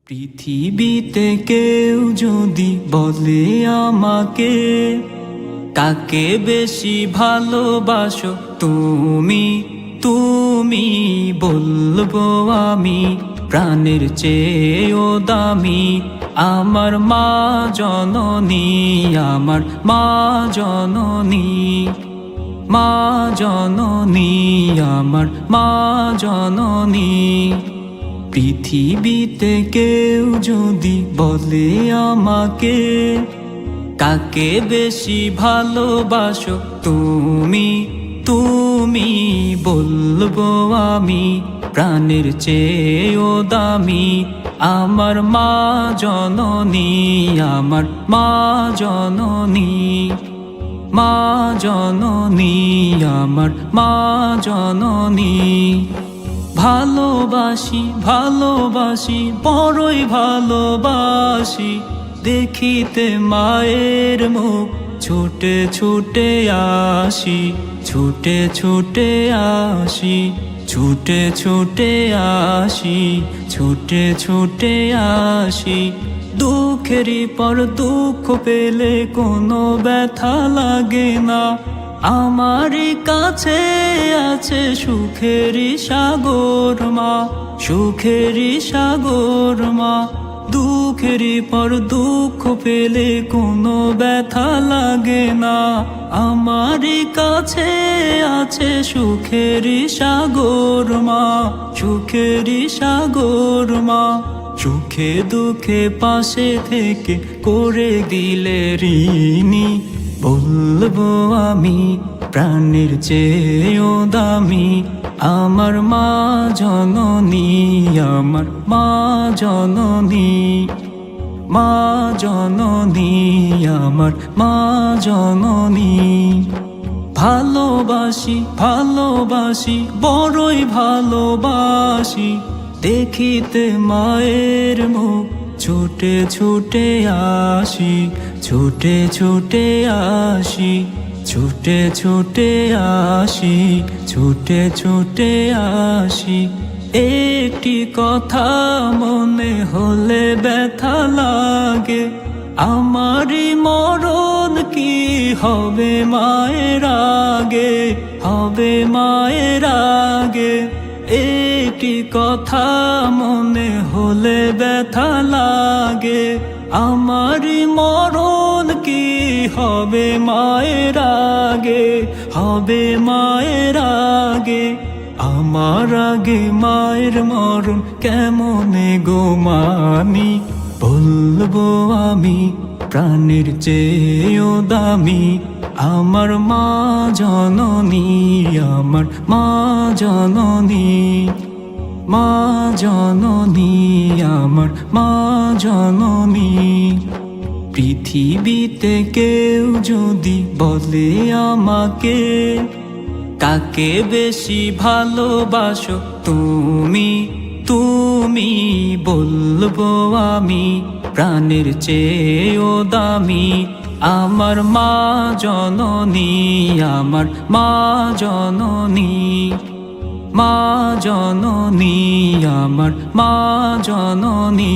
পৃথিবীতে কেউ যদি বলে আমাকে কাকে বেশি ভালোবাসো তুমি তুমি বলবো আমি প্রাণের চেয়েও দামি আমার মা জননী আমার মা জননী মা জননী আমার মা জননী পৃথিবীতে কেউ যদি বলে আমাকে কাকে বেশি ভালোবাসো তুমি তুমি বলবো আমি প্রাণের চেয়েও দামি আমার মা জননী আমার মা জননী মা জননী আমার মা জননী ভালোবাসি ভালোবাসি বড়ই ভালোবাসি দেখিতে মায়ের মুখ ছুটে ছুটে আসি ছুটে ছুটে আসি ছুটে ছুটে আসি ছুটে ছুটে আসি দুঃখেরই পর দুঃখ পেলে কোনো ব্যথা লাগে না আমারই কাছে আছে সুখেরই সাগর মা সুখেরই সাগর মা দুঃখেরই পর দুঃখ পেলে কোনো ব্যথা লাগে না আমারই কাছে আছে সুখেরই সাগর মা সুখেরই সাগর মা সুখে দুঃখে পাশে থেকে করে দিলে ঋণী বলবো আমি প্রাণের চেয়েও দামি আমার মা জননী আমার মা জননী মা জননী আমার মা জননী ভালোবাসি ভালোবাসি বড়ই ভালোবাসি দেখিতে মায়ের মুখ ছুটে ছুটে আসি ছুটে ছুটে আসি ছুটে ছুটে আসি ছুটে ছুটে আসি একটি কথা মনে হলে ব্যথা লাগে আমারই মরণ কি হবে মায়ের আগে হবে মায়ের আগে একটি কথা মনে হলে ব্যথা লাগে আমারই মরণ কি হবে মায়ের আগে হবে মায়ের আগে আমার আগে মায়ের মরণ কেমনে গো মানি বলবো আমি প্রাণের চেয়েও দামি আমার মা জননী আমার মা জননী মা জননী আমার মা জননী পৃথিবীতে কেউ যদি বলে আমাকে কাকে বেশি ভালোবাসো তুমি তুমি বলবো আমি প্রাণের চেয়েও দামি আমার মা জননী আমার মা জননী মা জননী আমার মা জননী।